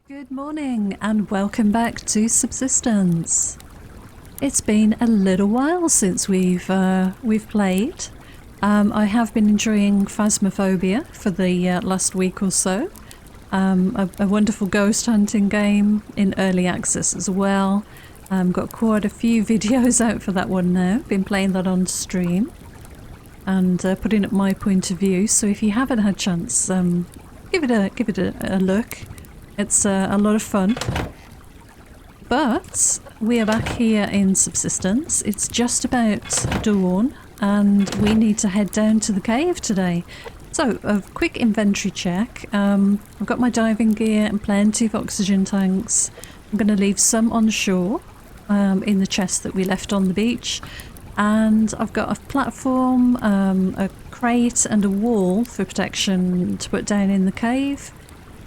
Good morning and welcome back to Subsistence. It's been a little while since we've played. I have been enjoying Phasmophobia for the last week or so. A wonderful ghost hunting game in early access as well. Got quite a few videos out for that one now. Been playing that on stream and putting up my point of view. So if you haven't had a chance, give it a look. It's a lot of fun. But we are back here in Subsistence. It's just about dawn and we need to head down to the cave today. So a quick inventory check. I've got my diving gear and plenty of oxygen tanks. I'm going to leave some on shore in the chest that we left on the beach. And I've got a platform, a crate and a wall for protection to put down in the cave.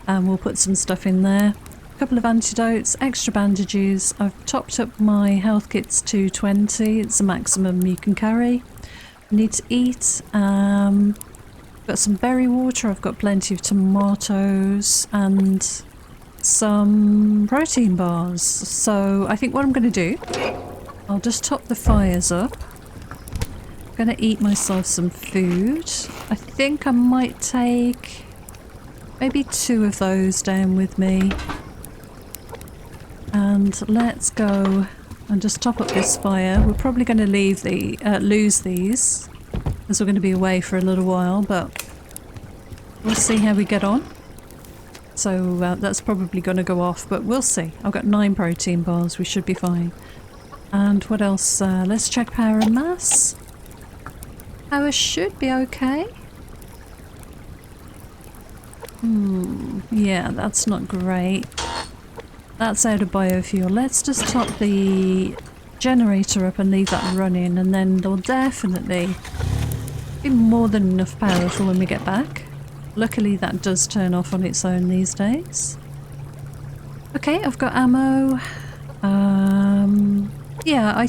And we'll put some stuff in there. A couple of antidotes, extra bandages. I've topped up my health kits to 20. It's the maximum you can carry. I need to eat. Got some berry water. I've got plenty of tomatoes and some protein bars. So I think what I'm going to do, I'll just top the fires up. I'm going to eat myself some food. I think I might take maybe 2 of those down with me. And let's go and just top up this fire. We're probably going to lose these as we're going to be away for a little while, but we'll see how we get on. So that's probably going to go off, but we'll see. I've got 9 protein bars, we should be fine. And what else? Let's check power and mass. Power should be okay. Yeah, that's not great. That's out of biofuel. Let's just top the generator up and leave that running, and then there'll definitely be more than enough power for when we get back. Luckily that does turn off on its own these days. Okay, I've got ammo. Yeah, I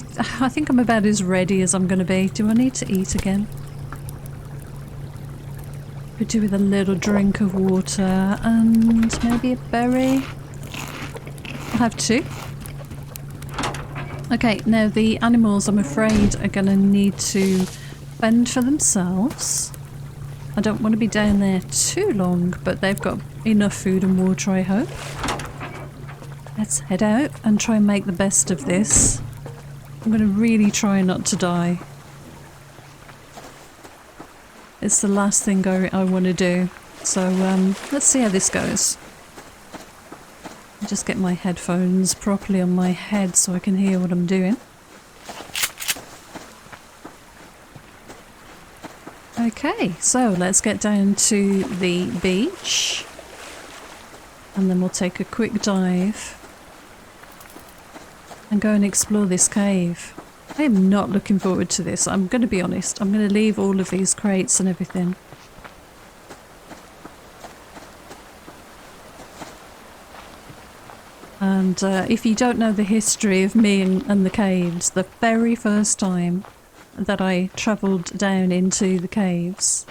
think I'm about as ready as I'm going to be. Do I need to eat again? Could do with a little drink of water and maybe a berry. I'll have 2. Okay, now the animals, I'm afraid, are going to need to fend for themselves. I don't want to be down there too long, but they've got enough food and water, I hope. Let's head out and try and make the best of this. I'm going to really try not to die. It's the last thing I want to do. So let's see how this goes. I'll just get my headphones properly on my head so I can hear what I'm doing. Okay, so let's get down to the beach. And then we'll take a quick dive. And go and explore this cave. I am not looking forward to this, I'm going to be honest. I'm going to leave all of these crates and everything. And if you don't know the history of me and the caves, the very first time that I travelled down into the caves,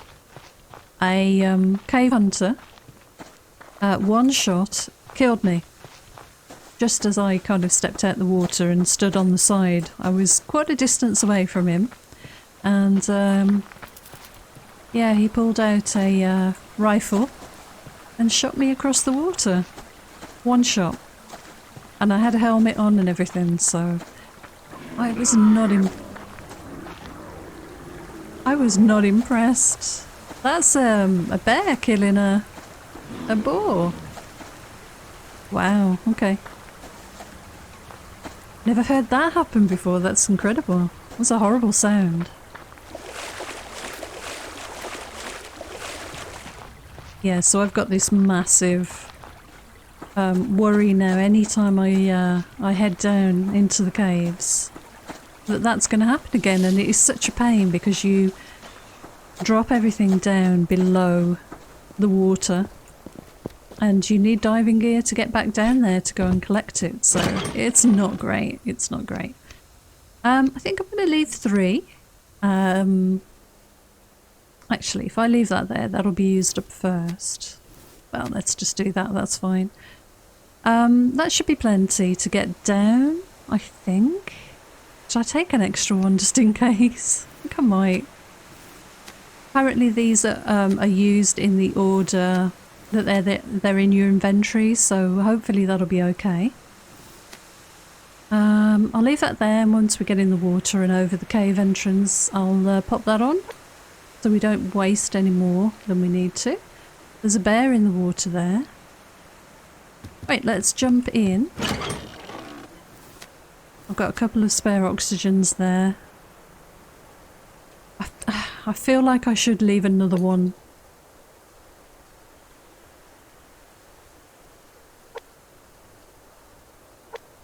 a cave hunter, one shot, killed me. Just as I kind of stepped out the water and stood on the side. I was quite a distance away from him. And yeah, he pulled out a rifle and shot me across the water. One shot. And I had a helmet on and everything, so I was not impressed. That's a bear killing a boar. Wow, okay. Never heard that happen before, that's incredible. That's a horrible sound. Yeah, so I've got this massive worry now anytime I head down into the caves that's going to happen again, and it is such a pain because you drop everything down below the water and you need diving gear to get back down there to go and collect it, so it's not great. It's not great. I think I'm going to leave 3. Actually, if I leave that there, that'll be used up first. Well, let's just do that, that's fine. That should be plenty to get down, I think. Should I take an extra one just in case? I think I might. Apparently these are used in the order that they're in your inventory, so hopefully that'll be okay. I'll leave that there, and once we get in the water and over the cave entrance, I'll pop that on so we don't waste any more than we need to. There's a bear in the water there. Right, let's jump in. I've got a couple of spare oxygens there. I feel like I should leave another one.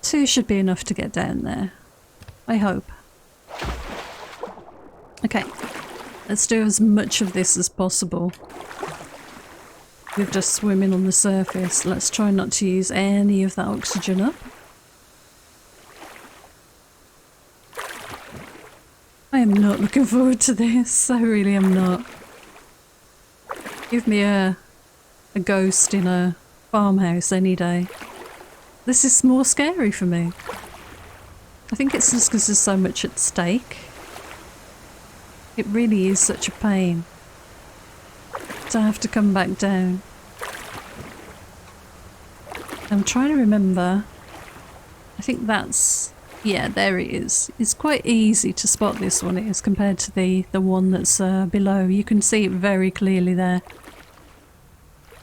Two should be enough to get down there. I hope. Okay, let's do as much of this as possible. We're just swimming on the surface. Let's try not to use any of that oxygen up. I am not looking forward to this. I really am not. Give me a ghost in a farmhouse any day. This is more scary for me. I think it's just because there's so much at stake. It really is such a pain to have to come back down. I'm trying to remember. I think that's... yeah, there it is. It's quite easy to spot this one as compared to the one that's below. You can see it very clearly there.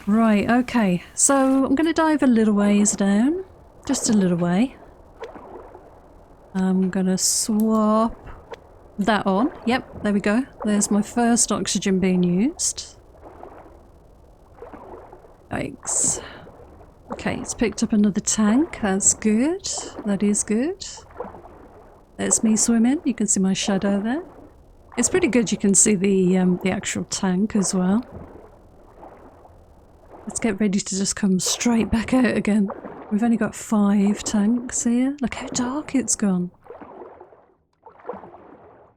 Right, okay. So I'm going to dive a little ways down. Just a little way. I'm going to swap that on. Yep, there we go. There's my first oxygen being used. Yikes. Okay, it's picked up another tank. That's good. That is good. There's me swimming. You can see my shadow there. It's pretty good you can see the actual tank as well. Let's get ready to just come straight back out again. We've only got 5 tanks here. Look how dark it's gone.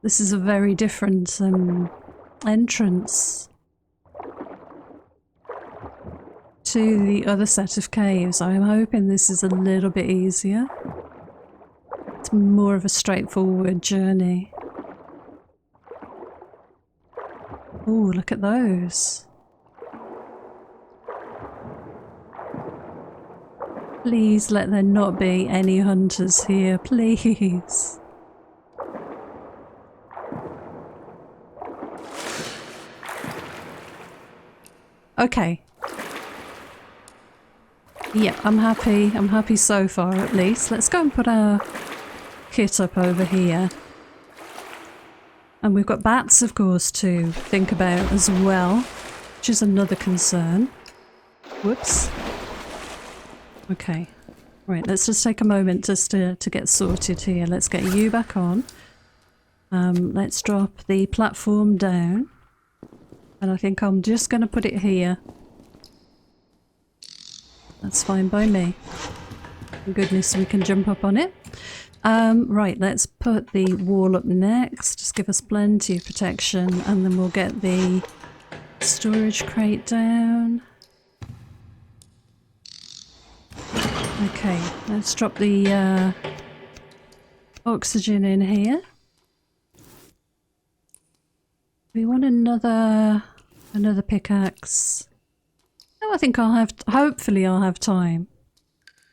This is a very different entrance to the other set of caves. I'm hoping this is a little bit easier. It's more of a straightforward journey. Oh, look at those. Please let there not be any hunters here, please. Okay. Yeah, I'm happy. I'm happy so far at least. Let's go and put our kit up over here. And we've got bats, of course, to think about as well, which is another concern. Whoops. Okay. Right, let's just take a moment just to get sorted here. Let's get you back on. Let's drop the platform down. And I think I'm just going to put it here. That's fine by me. Thank goodness we can jump up on it. Right, let's put the wall up next. Just give us plenty of protection, and then we'll get the storage crate down. Okay, let's drop the oxygen in here. We want another pickaxe. No, I think I'll have, hopefully I'll have time.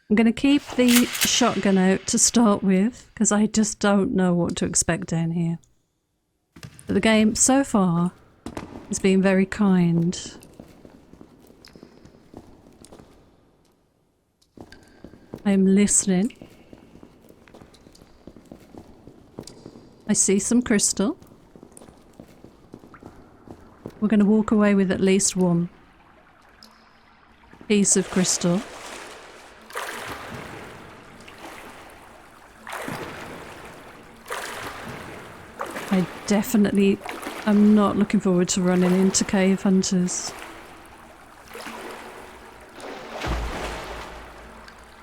I'm going to keep the shotgun out to start with, because I just don't know what to expect down here. But the game so far has been very kind. I'm listening. I see some crystal. We're going to walk away with at least one piece of crystal. I definitely am not looking forward to running into cave hunters.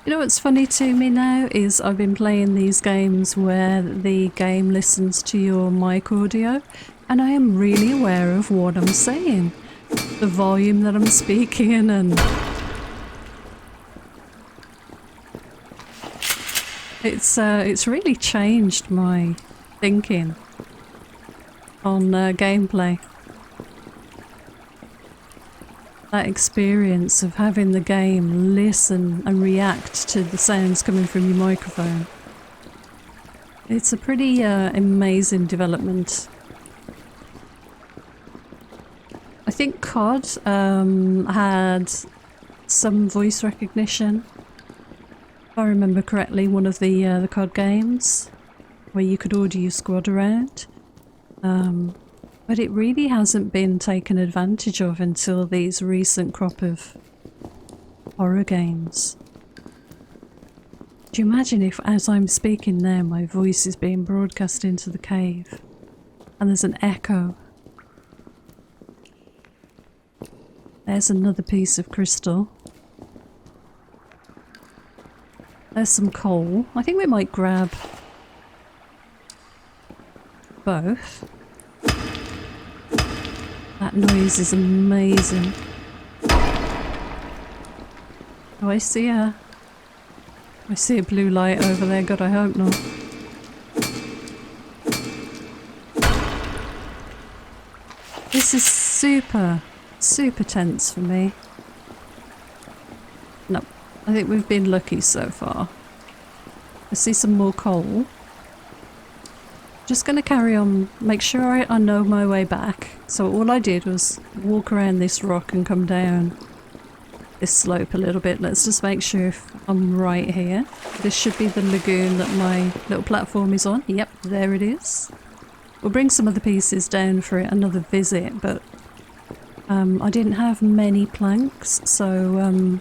You know what's funny to me now is I've been playing these games where the game listens to your mic audio, and I am really aware of what I'm saying. The volume that I'm speaking in, and It's really changed my thinking on gameplay. That experience of having the game listen and react to the sounds coming from your microphone. It's a pretty amazing development. I think COD had some voice recognition. If I remember correctly, one of the COD games where you could order your squad around. But it really hasn't been taken advantage of until these recent crop of horror games. Do you imagine if, as I'm speaking now, my voice is being broadcast into the cave and there's an echo? There's another piece of crystal. There's some coal. I think we might grab both. That noise is amazing. Oh, I see a blue light over there. God, I hope not. This is super tense for me. No, I think we've been lucky so far. I see some more coal. Just going to carry on, make sure I know my way back. So all I did was walk around this rock and come down this slope a little bit. Let's just make sure if I'm right here. This should be the lagoon that my little platform is on. Yep, there it is. We'll bring some of the pieces down for another visit, but I didn't have many planks, so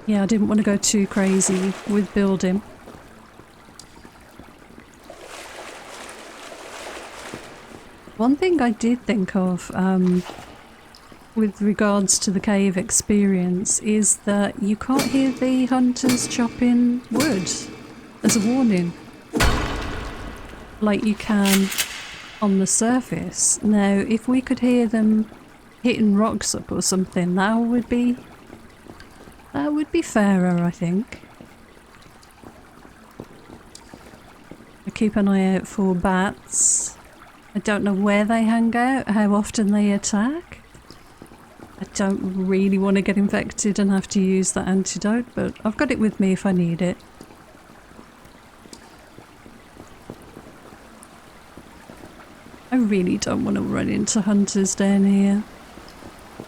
yeah, I didn't want to go too crazy with building. One thing I did think of with regards to the cave experience is that you can't hear the hunters chopping wood as a warning, like you can on the surface. Now, if we could hear them hitting rocks up or something, that would be fairer, I think. I keep an eye out for bats. I don't know where they hang out, how often they attack. I don't really want to get infected and have to use that antidote, but I've got it with me if I need it. I really don't want to run into hunters down here.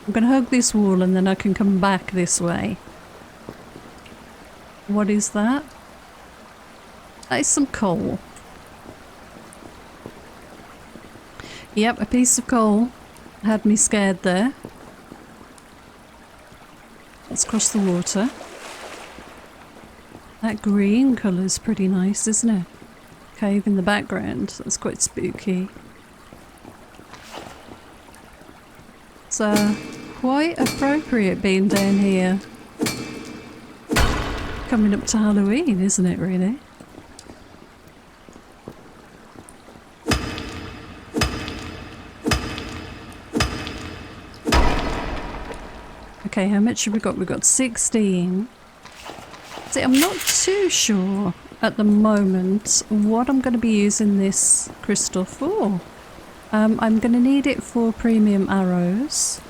I'm going to hug this wall and then I can come back this way. What is that? That is some coal. Yep, a piece of coal had me scared there. Let's cross the water. That green colour's pretty nice, isn't it? Cave in the background, that's quite spooky. It's quite appropriate being down here. Coming up to Halloween, isn't it, really? Okay, how much have we got? We've got 16. See, I'm not too sure at the moment what I'm going to be using this crystal for. I'm going to need it for premium arrows.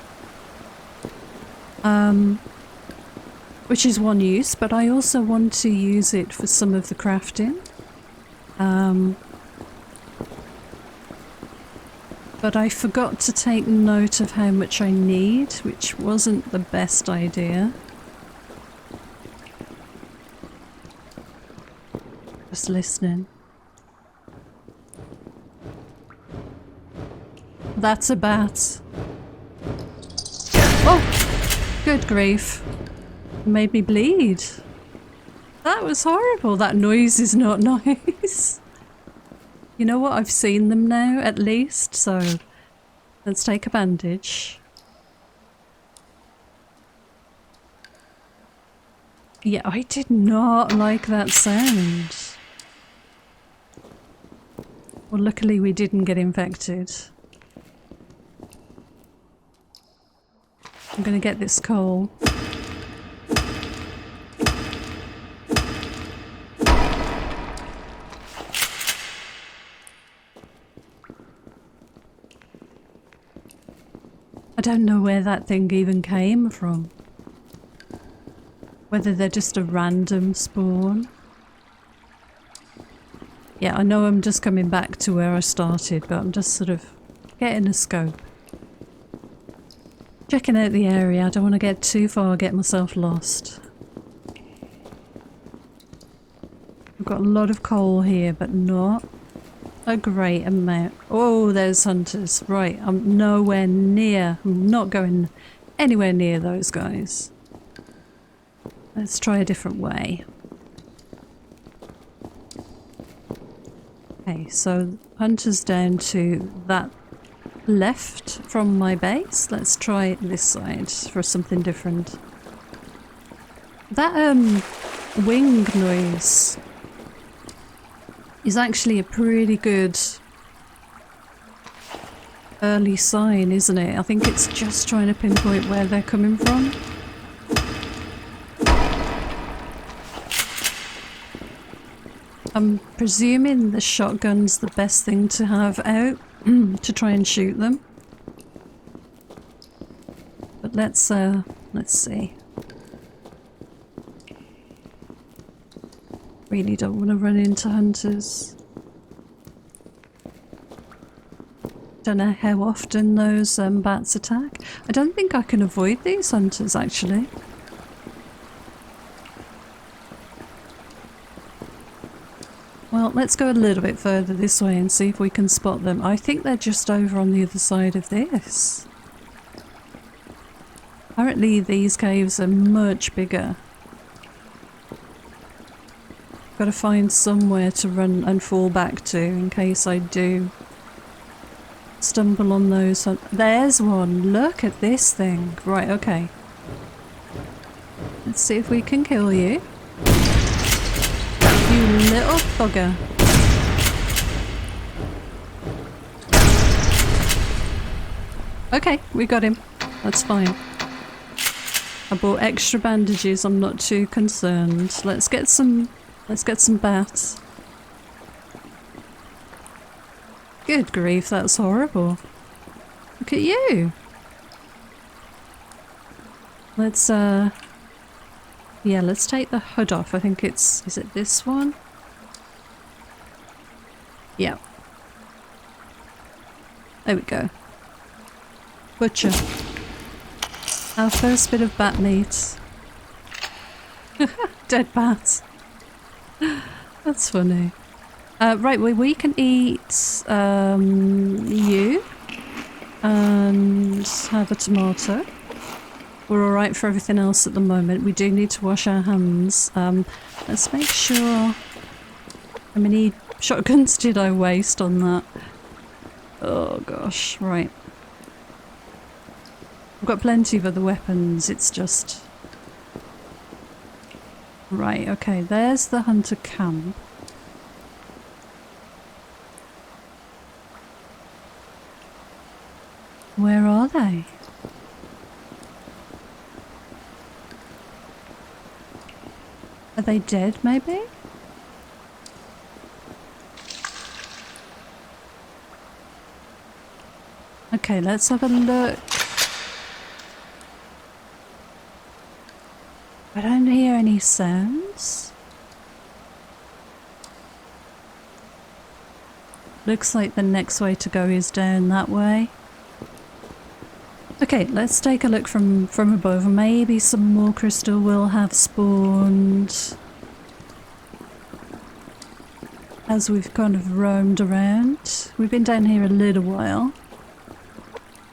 Which is one use, but I also want to use it for some of the crafting. But I forgot to take note of how much I need, which wasn't the best idea. Just listening. That's a bat. Oh! Good grief. Made me bleed. That was horrible. That noise is not nice. You know what? I've seen them now, at least, so let's take a bandage. Yeah, I did not like that sound. Well, luckily we didn't get infected. I'm gonna get this coal. don't know where that thing even came from. Whether they're just a random spawn. Yeah, I know I'm just coming back to where I started, but I'm just sort of getting a scope. Checking out the area. I don't want to get too far, get myself lost. I've got a lot of coal here, but not a great amount. Oh, there's hunters. Right, I'm nowhere near. I'm not going anywhere near those guys. Let's try a different way. Okay, so hunters down to that left from my base. Let's try this side for something different. That wing noise is actually a pretty good early sign, isn't it? I think it's just trying to pinpoint where they're coming from. I'm presuming the shotgun's the best thing to have out to try and shoot them. But let's see. Really don't want to run into hunters. Don't know how often those bats attack. I don't think I can avoid these hunters actually. Well, let's go a little bit further this way and see if we can spot them. I think they're just over on the other side of this. Apparently these caves are much bigger. Got to find somewhere to run and fall back to in case I do stumble on those. There's one! Look at this thing! Right, okay. Let's see if we can kill you. You little bugger. Okay, we got him. That's fine. I bought extra bandages, I'm not too concerned. Let's get some bats. Good grief, that's horrible. Look at you. Let's yeah, let's take the hood off. I think is it this one? Yeah. There we go. Butcher. Our first bit of bat meat. Dead bats. That's funny. Right, well, we can eat you and have a tomato. We're alright for everything else at the moment. We do need to wash our hands. Let's make sure... How many shotguns did I waste on that? Oh gosh, right. I've got plenty of other weapons, it's just... Right, okay, there's the hunter camp. Where are they? Are they dead, maybe? Okay, let's have a look. I don't hear any sounds. Looks like the next way to go is down that way. Okay, let's take a look from above. Maybe some more crystal will have spawned as we've kind of roamed around. We've been down here a little while.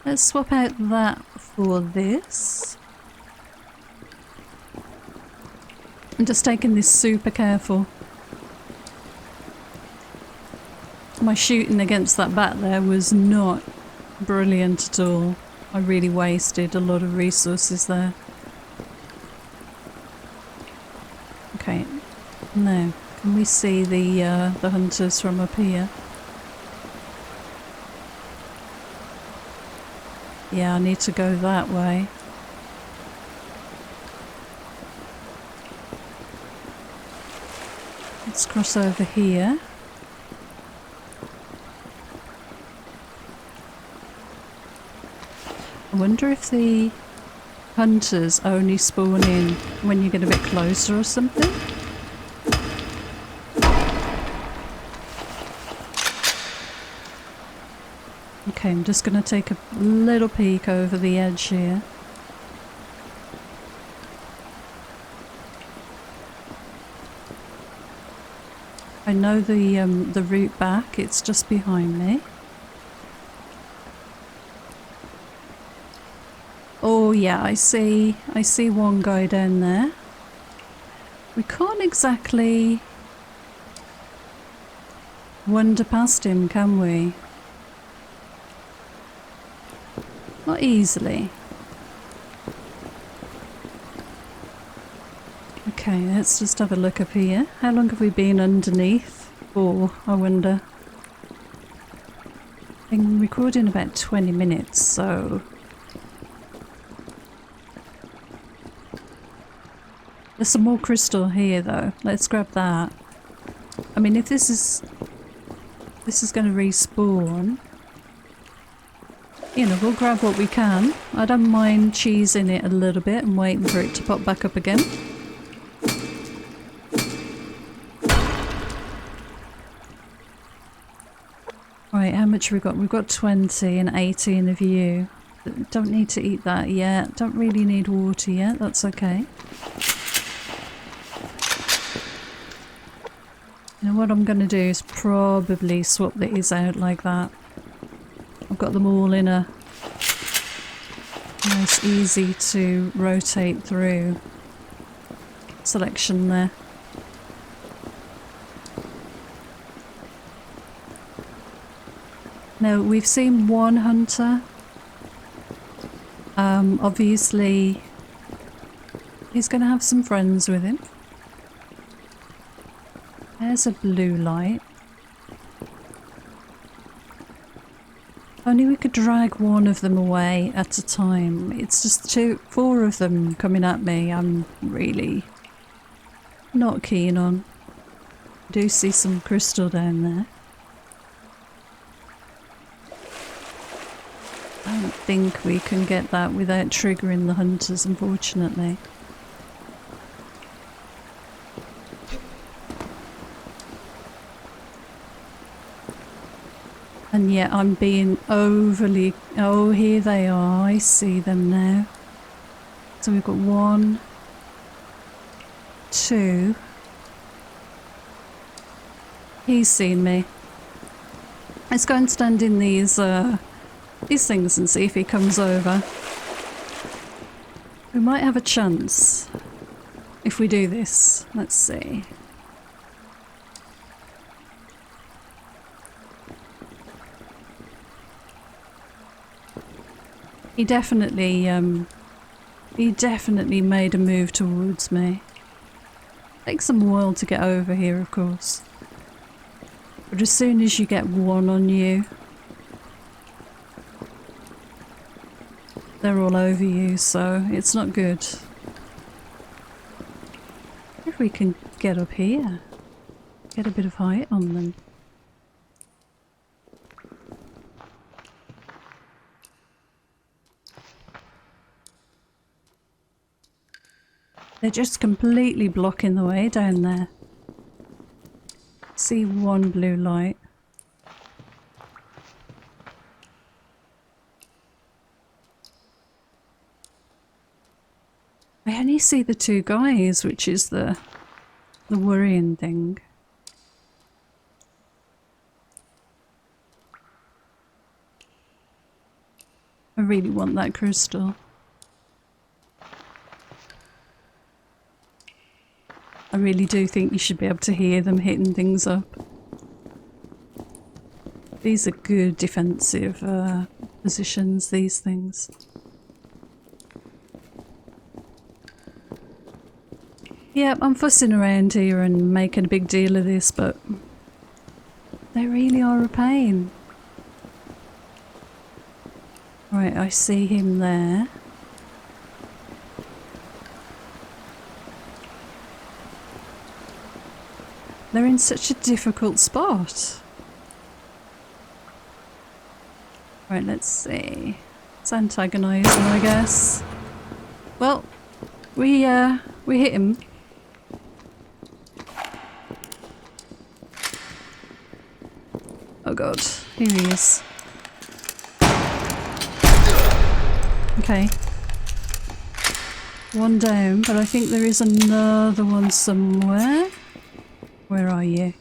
Let's swap out that for this. I'm just taking this super careful. My shooting against that bat there was not brilliant at all. I really wasted a lot of resources there. Okay, now can we see the hunters from up here? Yeah, I need to go that way. Let's cross over here. I wonder if the hunters only spawn in when you get a bit closer or something. Okay, I'm just going to take a little peek over the edge here. I know the route back, it's just behind me. Oh yeah, I see one guy down there. We can't exactly wander past him, can we? Not easily. Okay, let's just have a look up here. How long have we been underneath for, I wonder? Been recording about 20 minutes, so... There's some more crystal here though. Let's grab that. I mean, if this is going to respawn, you know, we'll grab what we can. I don't mind cheesing it a little bit and waiting for it to pop back up again. Right, how much have we got? We've got 20 and 18 of you. Don't need to eat that yet. Don't really need water yet. That's okay. Now what I'm going to do is probably swap these out like that. I've got them all in a nice easy to rotate through selection there. Now we've seen one hunter. Obviously he's going to have some friends with him. There's a blue light. Only we could drag one of them away at a time. It's just four of them coming at me. I'm really not keen on. I do see some crystal down there. I don't think we can get that without triggering the hunters, unfortunately. And yet I'm being overly... Oh, here they are. I see them now. So we've got 1, 2. He's seen me. Let's go and stand in these things and see if he comes over. We might have a chance if we do this. Let's see. He definitely made a move towards me. Takes some while to get over here, of course. But as soon as you get one on you, they're all over you, so it's not good. If we can get up here, get a bit of height on them. They're just completely blocking the way down there. See one blue light. I only see the two guys, which is the worrying thing. I really want that crystal. I really do think you should be able to hear them hitting things up. These are good defensive positions, these things. Yep, I'm fussing around here and making a big deal of this, but they really are a pain. Right, I see him there. They're in such a difficult spot. Right, let's see. It's antagonising, I guess. Well, we hit him. Oh god, here he is. Okay. One down, but I think there is another one somewhere. Where are you?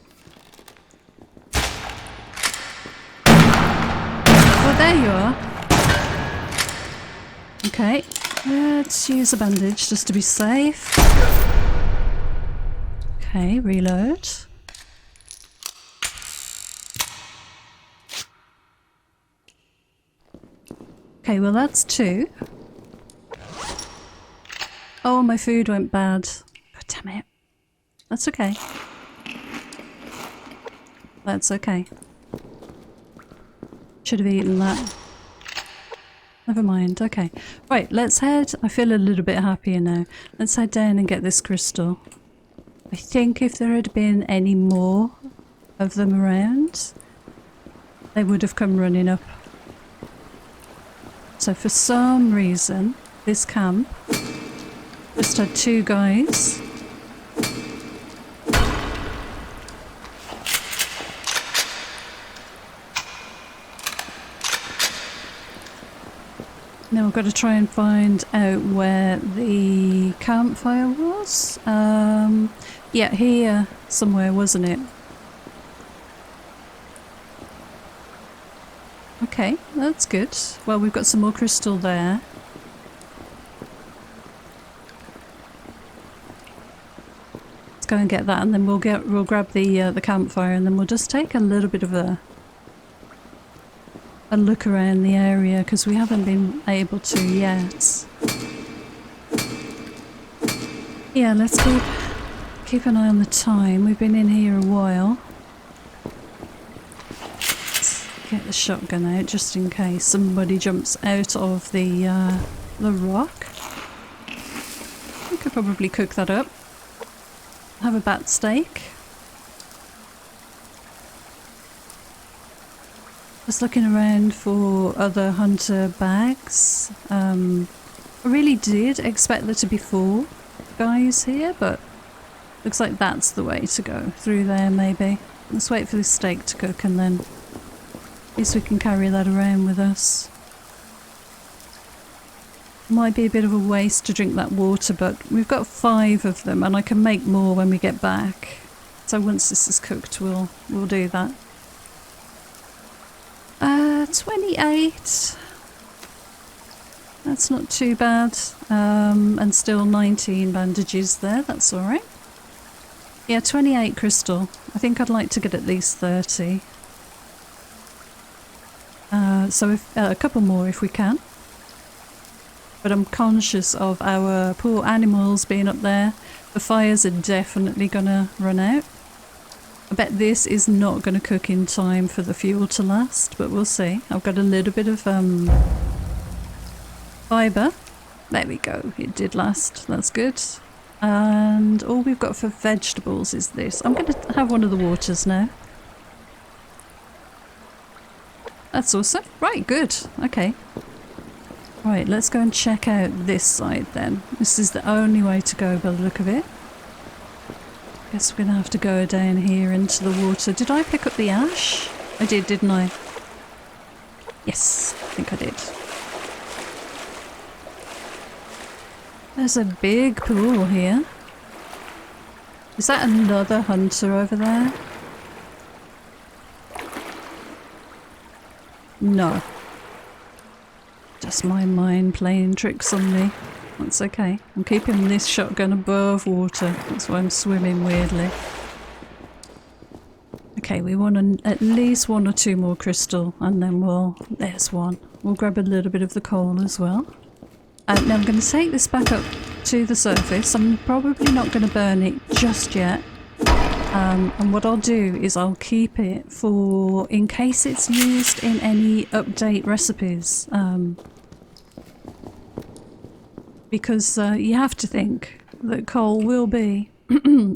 Oh, there you are. Okay, let's use a bandage just to be safe. Okay, reload. Okay, well that's 2. Oh, my food went bad. God damn it. That's okay. That's okay. Should have eaten that. Never mind, okay. Right, let's head. I feel a little bit happier now. Let's head down and get this crystal. I think if there had been any more of them around, they would have come running up. So for some reason, this camp just had 2 guys. Now I've got to try and find out where the campfire was. Yeah, here somewhere, wasn't it? Okay, that's good. Well, we've got some more crystal there. Let's go and get that, and then we'll grab the campfire, and then we'll just take a little bit of a look around the area because we haven't been able to yet. Yeah, let's keep an eye on the time. We've been in here a while. Get the shotgun out just in case somebody jumps out of the rock. We could probably cook that up. Have a bat steak. Just looking around for other hunter bags. I really did expect there to be 4 guys here, but looks like that's the way to go. Through there maybe. Let's wait for this steak to cook and then at least we can carry that around with us. Might be a bit of a waste to drink that water, but we've got 5 of them and I can make more when we get back. So once this is cooked, we'll do that. 28. That's not too bad. And still 19 bandages there, that's alright. Yeah, 28 crystal. I think I'd like to get at least 30. So if, a couple more if we can. But I'm conscious of our poor animals being up there. The fires are definitely gonna run out. I bet this is not going to cook in time for the fuel to last, but we'll see. I've got a little bit of fibre. There we go, it did last, that's good. And all we've got for vegetables is this. I'm going to have one of the waters now. That's awesome. Right, good, okay. Right, let's go and check out this side then. This is the only way to go by the look of it. Guess we're going to have to go down here into the water. Did I pick up the ash? I did, didn't I? Yes, I think I did. There's a big pool here. Is that another hunter over there? No. Just my mind playing tricks on me. That's okay. I'm keeping this shotgun above water. That's why I'm swimming weirdly. Okay, we want at least 1 or 2 more crystal and then there's one. We'll grab a little bit of the coal as well. Now I'm going to take this back up to the surface. I'm probably not going to burn it just yet. And what I'll do is I'll keep it for in case it's used in any update recipes. Because you have to think that coal will be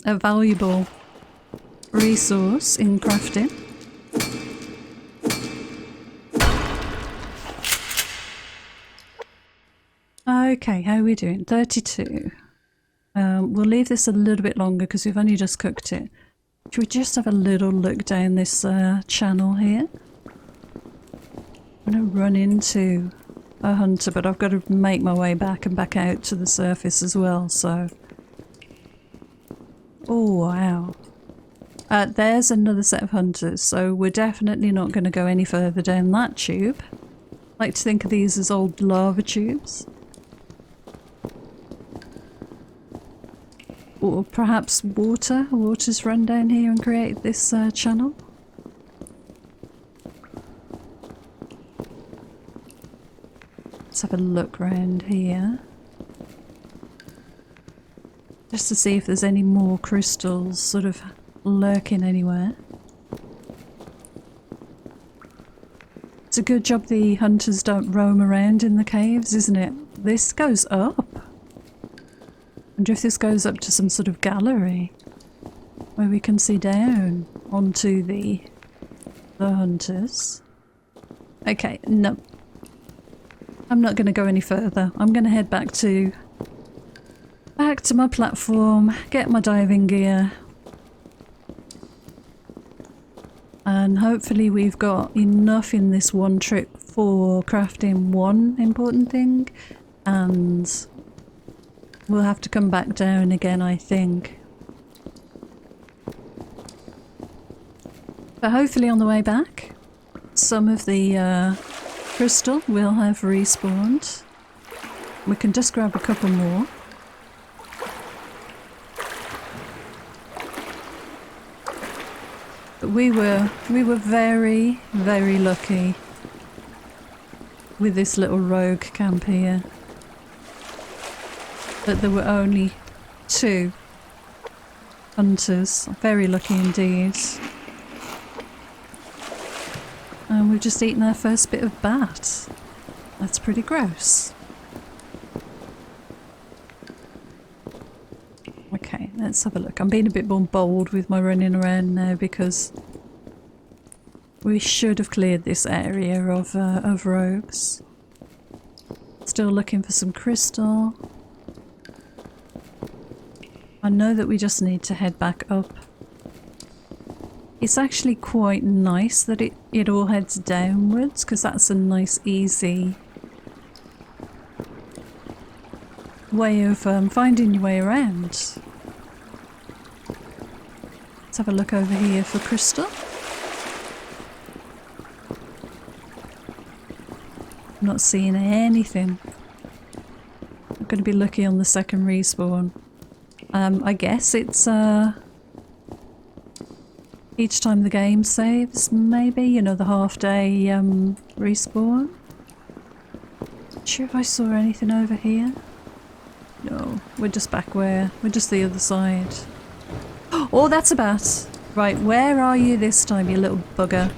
a valuable resource in crafting. Okay, how are we doing? 32. We'll leave this a little bit longer because we've only just cooked it. Should we just have a little look down this channel here? I'm going to run into a hunter, but I've got to make my way back and back out to the surface as well, so... Oh, wow. There's another set of hunters, so we're definitely not going to go any further down that tube. I like to think of these as old lava tubes. Or perhaps water's run down here and create this channel. Let's have a look around here. Just to see if there's any more crystals sort of lurking anywhere. It's a good job the hunters don't roam around in the caves, isn't it? This goes up. I wonder if this goes up to some sort of gallery where we can see down onto the hunters. Okay, no. I'm not going to go any further. I'm going to head back to my platform, get my diving gear, and hopefully we've got enough in this one trip for crafting one important thing, and we'll have to come back down again, I think. But hopefully on the way back, some of the crystal will have respawned. We can just grab a couple more. But we were very, very lucky with this little rogue camp here. That there were only 2 hunters. Very lucky indeed. And we've just eaten our first bit of bat. That's pretty gross. Okay, let's have a look. I'm being a bit more bold with my running around now because we should have cleared this area of rogues. Still looking for some crystal. I know that we just need to head back up. It's actually quite nice that it all heads downwards because that's a nice easy way of finding your way around. Let's have a look over here for crystal. I'm not seeing anything. I'm going to be lucky on the second respawn. I guess it's each time the game saves, maybe, you know, the half-day respawn. Not sure if I saw anything over here. No, we're just back we're just the other side. Oh, that's a bat! Right, where are you this time, you little bugger?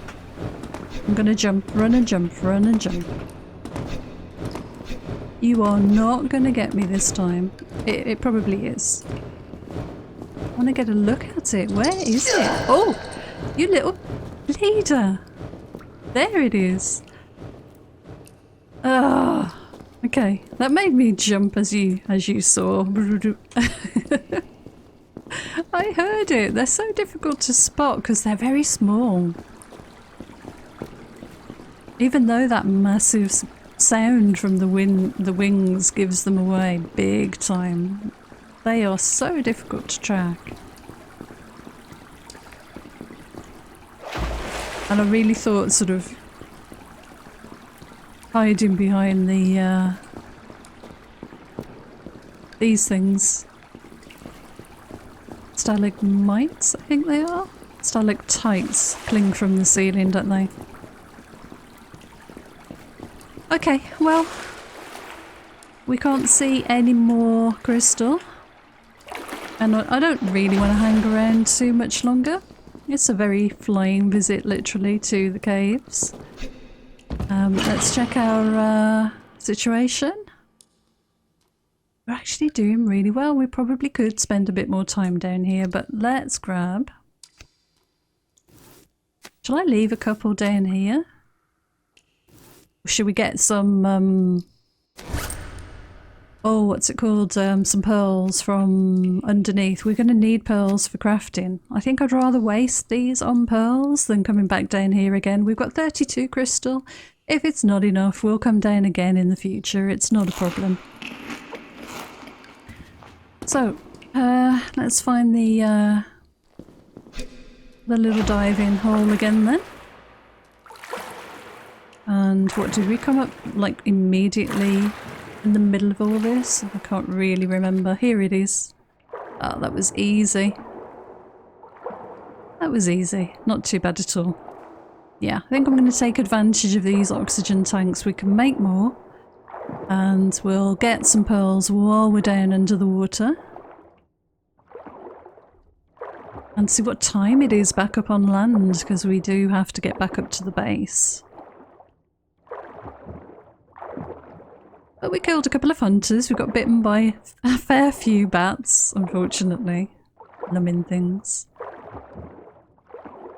I'm gonna jump, run and jump, run and jump. You are not gonna get me this time. It probably is. I want to get a look at it. Where is it? Oh, you little leader. There it is. Ah, okay. That made me jump as you saw. I heard it. They're so difficult to spot because they're very small. Even though that massive sound from the wings gives them away big time. They are so difficult to track. And I really thought sort of hiding behind the these things. Stalagmites, I think they are. Stalactites cling from the ceiling, don't they? Okay, well, we can't see any more crystal. And I don't really want to hang around too much longer. It's a very flying visit, literally, to the caves. Let's check our situation. We're actually doing really well. We probably could spend a bit more time down here, but let's grab... Shall I leave a couple down here? Or should we get some... oh, what's it called? Some pearls from underneath. We're going to need pearls for crafting. I think I'd rather waste these on pearls than coming back down here again. We've got 32 crystal. If it's not enough, we'll come down again in the future. It's not a problem. So, let's find the little diving hole again then. And what did we come up like immediately in the middle of all this? I can't really remember. Here it is. Oh, that was easy. That was easy. Not too bad at all. Yeah, I think I'm going to take advantage of these oxygen tanks. We can make more. And we'll get some pearls while we're down under the water. And see what time it is back up on land, because we do have to get back up to the base. But we killed a couple of hunters. We got bitten by a fair few bats, unfortunately. Numbing things.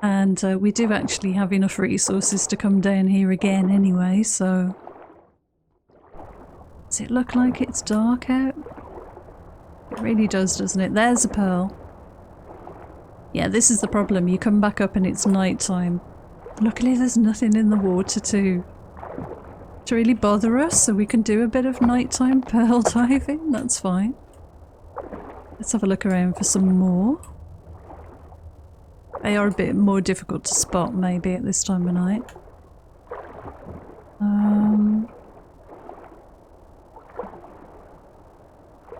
And we do actually have enough resources to come down here again anyway, so... Does it look like it's dark out? It really does, doesn't it? There's a pearl. Yeah, this is the problem. You come back up and it's night time. Luckily there's nothing in the water to really bother us, so we can do a bit of nighttime pearl diving. That's fine. Let's have a look around for some more. They are a bit more difficult to spot maybe at this time of night.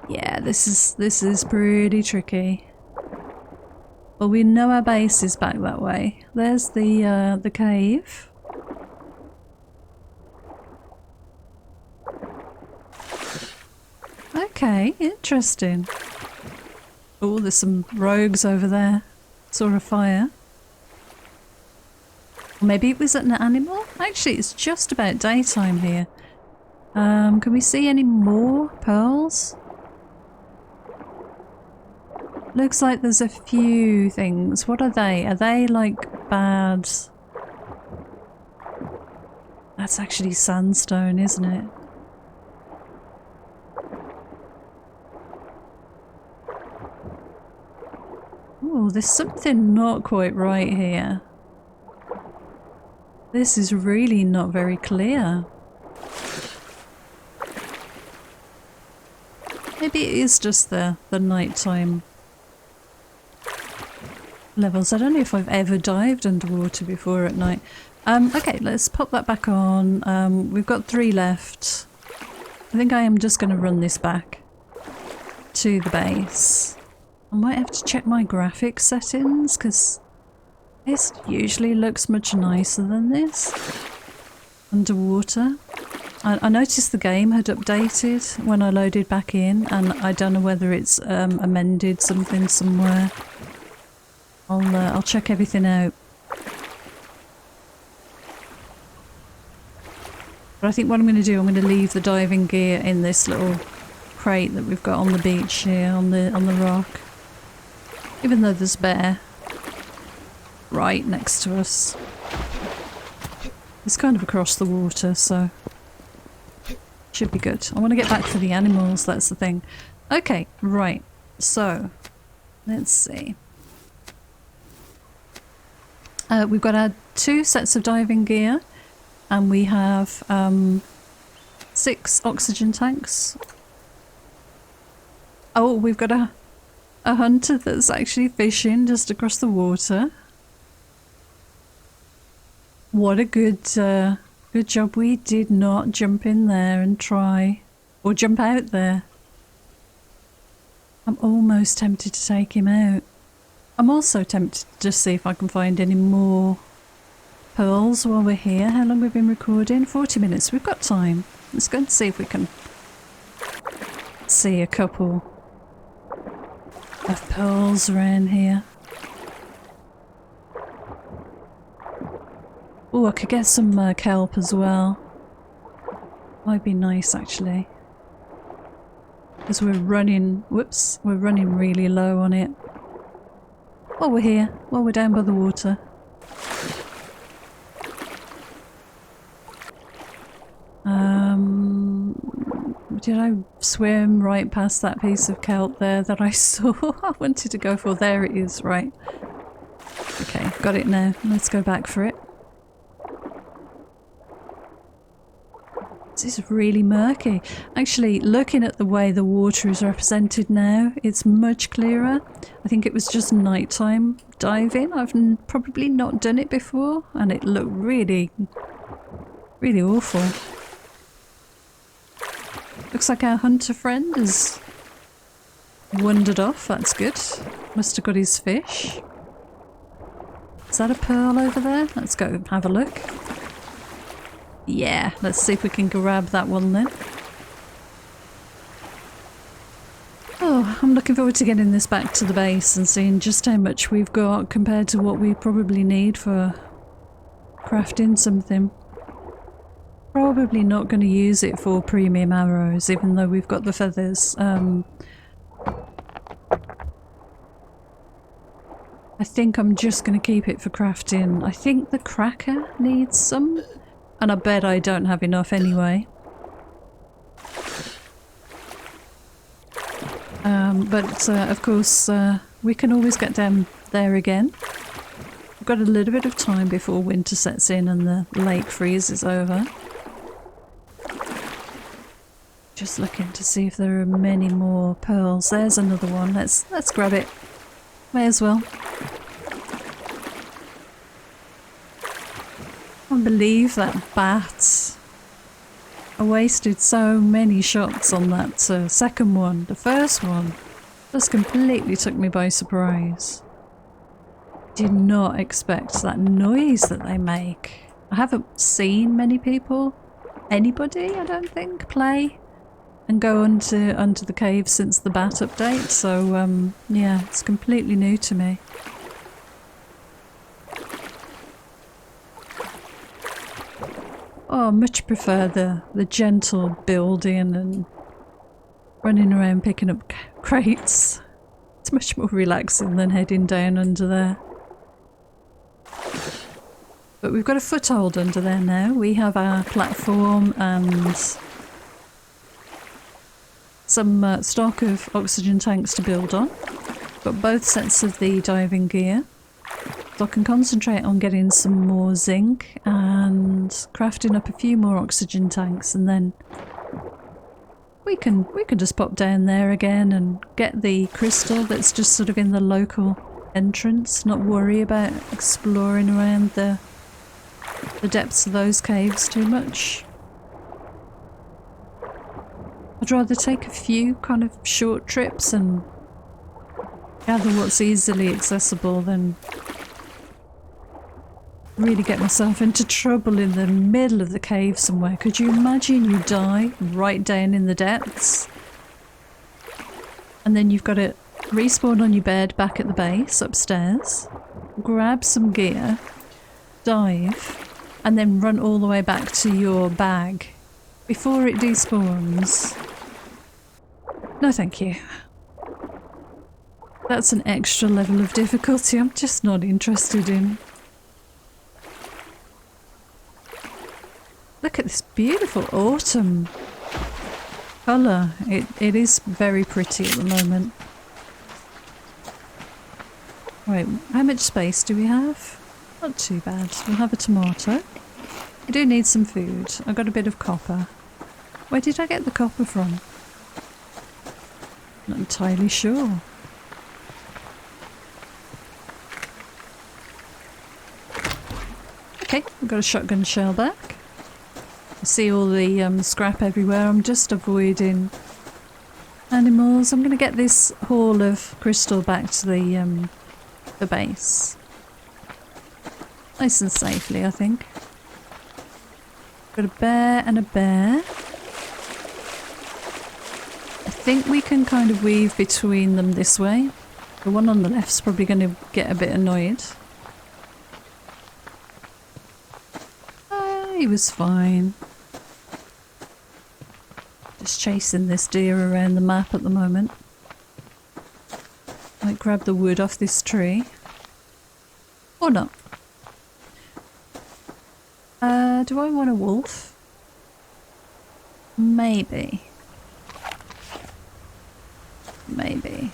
Yeah, this is pretty tricky. Well, we know our base is back that way. There's the cave. Okay, interesting. Oh, there's some rogues over there. Saw a fire. Or maybe it was an animal? Actually, it's just about daytime here. Can we see any more pearls? Looks like there's a few things. What are they? Are they like bad? That's actually sandstone, isn't it? Oh, there's something not quite right here. This is really not very clear. Maybe it is just the nighttime levels. I don't know if I've ever dived underwater before at night. Okay, let's pop that back on. We've got 3 left. I think I am just going to run this back to the base. I might have to check my graphics settings, because this usually looks much nicer than this underwater. I noticed the game had updated when I loaded back in, and I don't know whether it's amended something somewhere. I'll check everything out. But I think what I'm going to do, I'm going to leave the diving gear in this little crate that we've got on the beach here, on the rock. Even though there's bear right next to us. It's kind of across the water, so should be good. I want to get back for the animals, that's the thing. Okay, right. So, let's see. We've got our 2 sets of diving gear, and we have 6 oxygen tanks. Oh, we've got a hunter that's actually fishing just across the water. What a good job we did not jump in there and try, or jump out there. I'm almost tempted to take him out. I'm also tempted to just see if I can find any more pearls while we're here. How long have we been recording? 40 minutes. We've got time. Let's go and see if we can see a couple of pearls around here. Oh, I could get some kelp as well. Might be nice actually. Because we're running, whoops, we're running really low on it. While we're here, while we're down by the water. Did I swim right past that piece of kelp there that I saw? I wanted to go for. There it is, right. Okay, got it now. Let's go back for it. This is really murky. Actually, looking at the way the water is represented now, it's much clearer. I think it was just nighttime diving. I've probably not done it before, and it looked really, really awful. Looks like our hunter friend has wandered off. That's good. Must have got his fish. Is that a pearl over there? Let's go have a look. Yeah, let's see if we can grab that one then. Oh, I'm looking forward to getting this back to the base and seeing just how much we've got compared to what we probably need for crafting something. Probably not going to use it for premium arrows, even though we've got the feathers. I think I'm just going to keep it for crafting. I think the cracker needs some. And I bet I don't have enough anyway. But of course, we can always get down there again. We've got a little bit of time before winter sets in and the lake freezes over. Just looking to see if there are many more pearls. There's another one. Let's grab it. May as well. I can't believe that bat. I wasted so many shots on that second one. The first one just completely took me by surprise. Did not expect that noise that they make. I haven't seen many people, anybody I don't think, play and go onto the cave since the bat update. So yeah, it's completely new to me. Oh, much prefer the gentle building and running around picking up crates. It's much more relaxing than heading down under there. But we've got a foothold under there now. We have our platform and some stock of oxygen tanks to build on. Got both sets of the diving gear. So I can concentrate on getting some more zinc and crafting up a few more oxygen tanks, and then we can just pop down there again and get the crystal that's just sort of in the local entrance, not worry about exploring around the depths of those caves too much. I'd rather take a few kind of short trips and gather what's easily accessible than really get myself into trouble in the middle of the cave somewhere. Could you imagine you die right down in the depths? And then you've got to respawn on your bed back at the base upstairs, grab some gear, dive, and then run all the way back to your bag before it despawns. No thank you. That's an extra level of difficulty I'm just not interested in. Look at this beautiful autumn colour. It is very pretty at the moment. Right, how much space do we have? Not too bad. We'll have a tomato. We do need some food. I got a bit of copper. Where did I get the copper from? Not entirely sure. Okay, we've got a shotgun shell back. I see all the scrap everywhere. I'm just avoiding animals. I'm going to get this haul of crystal back to the base. Nice and safely, I think. Got a bear and a bear. I think we can kind of weave between them this way. The one on the left's probably going to get a bit annoyed. He was fine. Just chasing this deer around the map at the moment. Might grab the wood off this tree. Or not. Do I want a wolf? Maybe. maybe.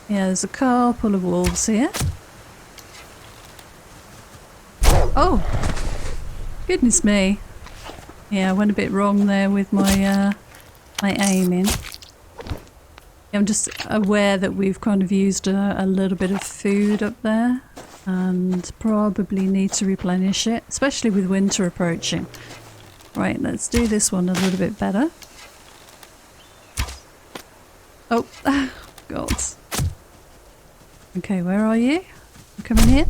Yeah, there's a couple of wolves here. Oh! Goodness me. Yeah, I went a bit wrong there with my my aiming. I'm just aware that we've kind of used a little bit of food up there and probably need to replenish it, especially with winter approaching. Right, let's do this one a little bit better. Oh, God. Okay, where are you? You coming here?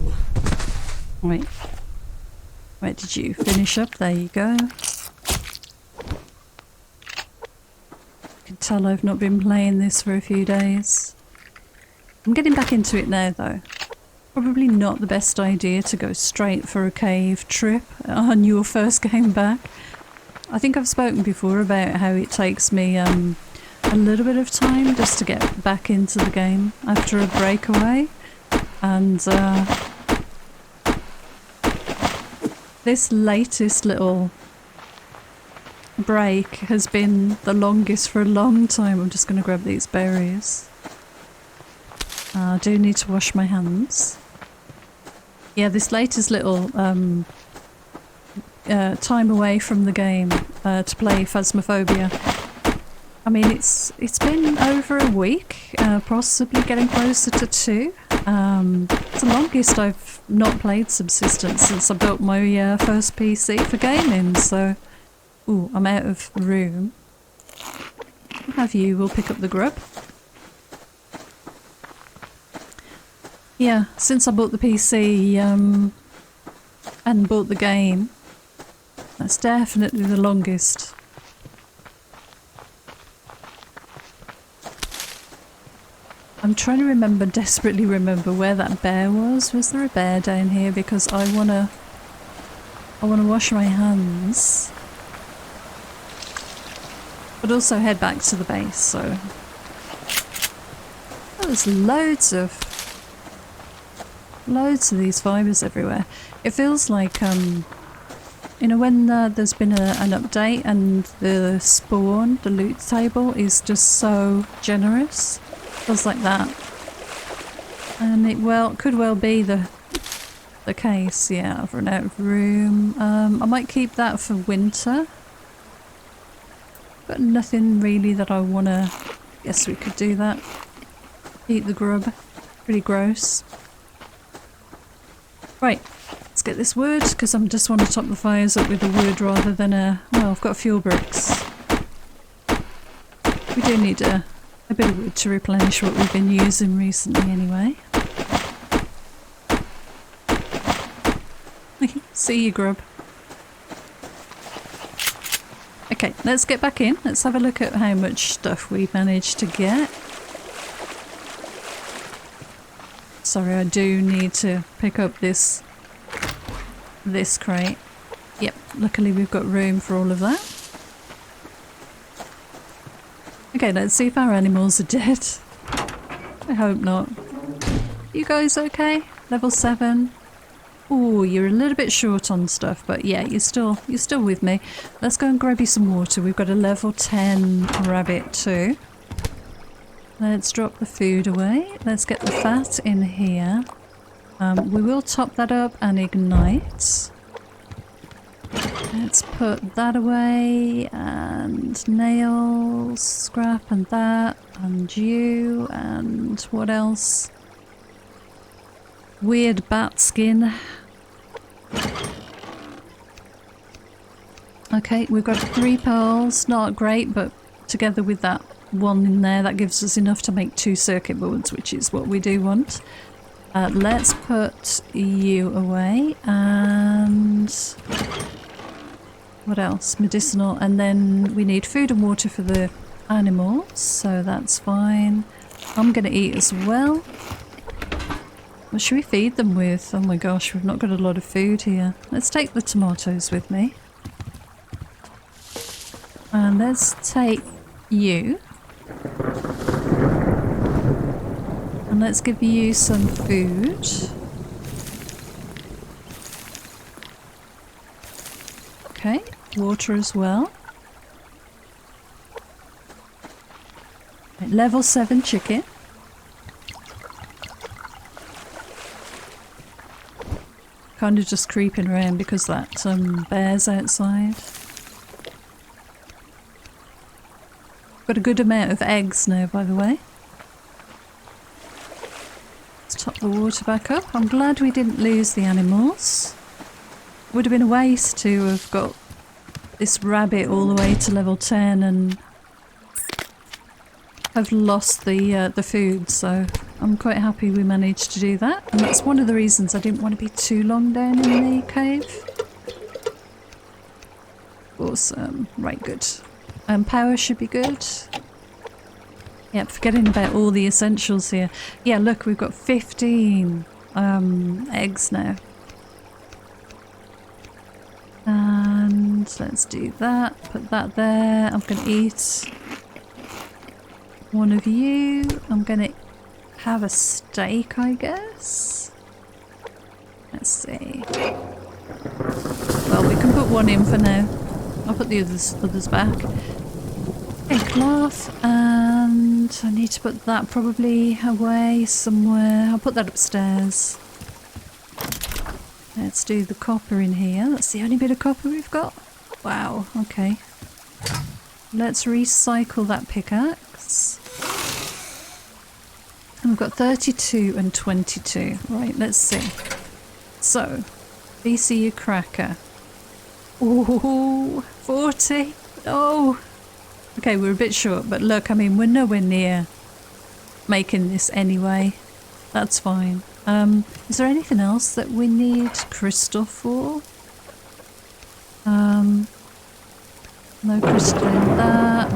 Right. Right, did you finish up? There you go. I can tell I've not been playing this for a few days. I'm getting back into it now though. Probably not the best idea to go straight for a cave trip on your first game back. I think I've spoken before about how it takes me a little bit of time just to get back into the game after a breakaway. And this latest little break has been the longest for a long time. I'm just going to grab these berries. I do need to wash my hands. Yeah, this latest little time away from the game to play Phasmophobia. I mean, it's been over a week, possibly getting closer to 2. It's the longest I've not played Subsistence since I built my first PC for gaming, so... Ooh, I'm out of room. We'll have you, we'll pick up the grub. Yeah, since I bought the PC and bought the game, that's definitely the longest. I'm trying to desperately remember where that bear was. Was there a bear down here? Because I wanna wash my hands. But also head back to the base, so... Oh, there's loads of these fibres everywhere. It feels like, you know, when there's been an update and the spawn, the loot table, is just so generous. Feels like that. And it could well be the case. Yeah, I've run out of room. I might keep that for winter. But nothing really that I want to... Guess we could do that. Eat the grub. Pretty gross. Right, let's get this wood, because I just want to top the fires up with the wood rather than a... Well, I've got fuel bricks. We do need a bit of wood to replenish what we've been using recently anyway. See you, grub. Okay, let's get back in. Let's have a look at how much stuff we managed to get. Sorry, I do need to pick up this crate. Yep, luckily we've got room for all of that. Okay, let's see if our animals are dead. I hope not. You guys okay? Level 7? Ooh, you're a little bit short on stuff, but yeah, you're still with me. Let's go and grab you some water. We've got a level 10 rabbit too. Let's drop the food away. Let's get the fat in here. We will top that up and ignite. Let's put that away, and nails, scrap, and that, and you, and what else? Weird bat skin. Okay, we've got 3 pearls. Not great, but together with that one in there, that gives us enough to make 2 circuit boards, which is what we do want. Let's put you away, and what else? Medicinal, and then we need food and water for the animals, so that's fine. I'm gonna eat as well. What should we feed them with? Oh my gosh, we've not got a lot of food here. Let's take the tomatoes with me. And let's take you. And let's give you some food. Okay, water as well. Right, level 7 chicken. Kind of just creeping around because that bear's outside. Got a good amount of eggs now, by the way. Let's top the water back up. I'm glad we didn't lose the animals. Would have been a waste to have got this rabbit all the way to level 10 and have lost the food, so I'm quite happy we managed to do that. And that's one of the reasons I didn't want to be too long down in the cave. Awesome. Right, good. Power should be good. Yep, forgetting about all the essentials here. Yeah, look, we've got 15 eggs now. And let's do that. Put that there. I'm going to eat one of you. I'm going to have a steak, I guess. Let's see. Well, we can put one in for now. I'll put the others back. Okay, cloth, and I need to put that probably away somewhere. I'll put that upstairs. Let's do the copper in here. That's the only bit of copper we've got. Wow, okay. Let's recycle that pickaxe. And we've got 32 and 22. Right, let's see. So, VCU cracker. Ooh, 40. Oh. Okay, we're a bit short, but look, I mean, we're nowhere near making this anyway. That's fine. Is there anything else that we need crystal for? No crystal in that.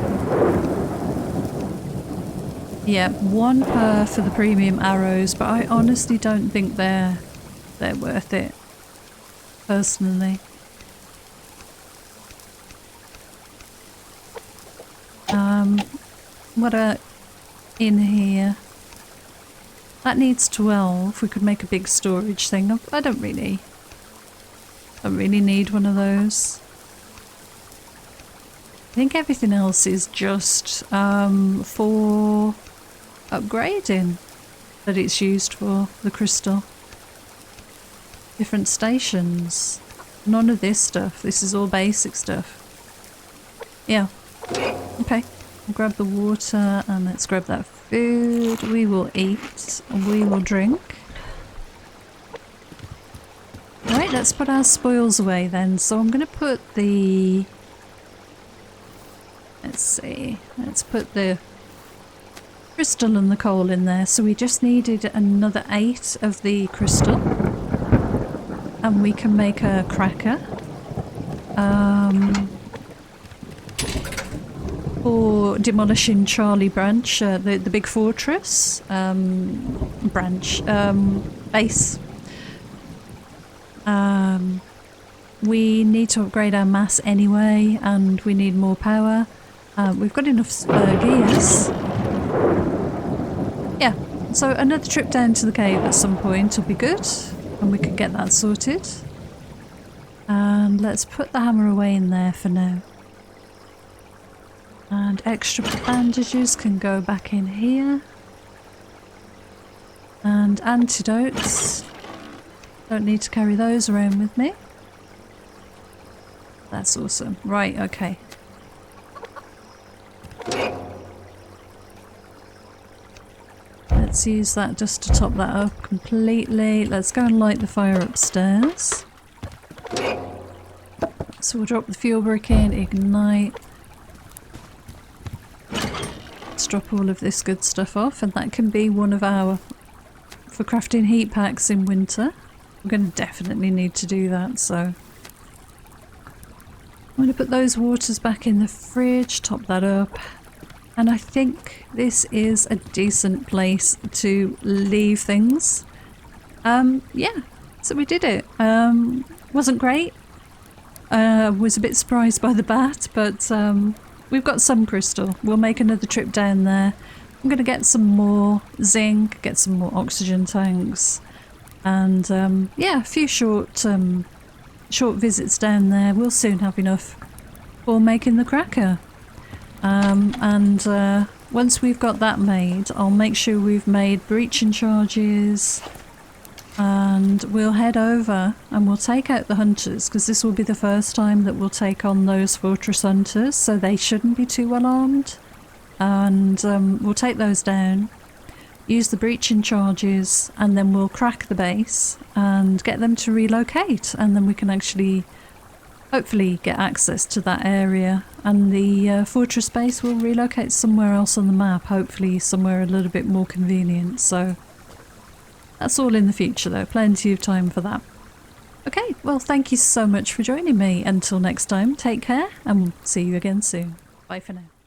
Yeah, 1 per for the premium arrows, but I honestly don't think they're worth it, personally. What are in here? That needs 12. We could make a big storage thing. I don't really need one of those. I think everything else is just for upgrading that it's used for, the crystal. Different stations. None of this stuff. This is all basic stuff. Yeah. Okay. I'll grab the water and let's grab that food. We will eat and we will drink. Right, let's put our spoils away then. So I'm going to put the... Let's see. Let's put the crystal and the coal in there. So we just needed another 8 of the crystal. And we can make a cracker. For demolishing Charlie Branch, the big fortress branch base. We need to upgrade our mass anyway, and we need more power. We've got enough gears. Yeah, so another trip down to the cave at some point will be good, and we can get that sorted. And let's put the hammer away in there for now. And extra bandages can go back in here. And antidotes. Don't need to carry those around with me. That's awesome. Right, okay. Let's use that just to top that up completely. Let's go and light the fire upstairs. So we'll drop the fuel brick in, ignite. Let's drop all of this good stuff off, and that can be one of our... for crafting heat packs in winter. I'm going to definitely need to do that, so... I'm going to put those waters back in the fridge, top that up. And I think this is a decent place to leave things. Yeah, so we did it. Wasn't great. Was a bit surprised by the bat, but we've got some crystal. We'll make another trip down there. I'm going to get some more zinc, get some more oxygen tanks, and yeah, a few short visits down there. We'll soon have enough for making the cracker. And once we've got that made, I'll make sure we've made breaching charges, and we'll head over and we'll take out the hunters, because this will be the first time that we'll take on those fortress hunters, so they shouldn't be too well armed. And we'll take those down, use the breaching charges, and then we'll crack the base and get them to relocate, and then we can actually hopefully get access to that area, and the fortress base will relocate somewhere else on the map, hopefully somewhere a little bit more convenient. So that's all in the future though, plenty of time for that. Okay, well thank you so much for joining me. Until next time, take care and we'll see you again soon. Bye for now.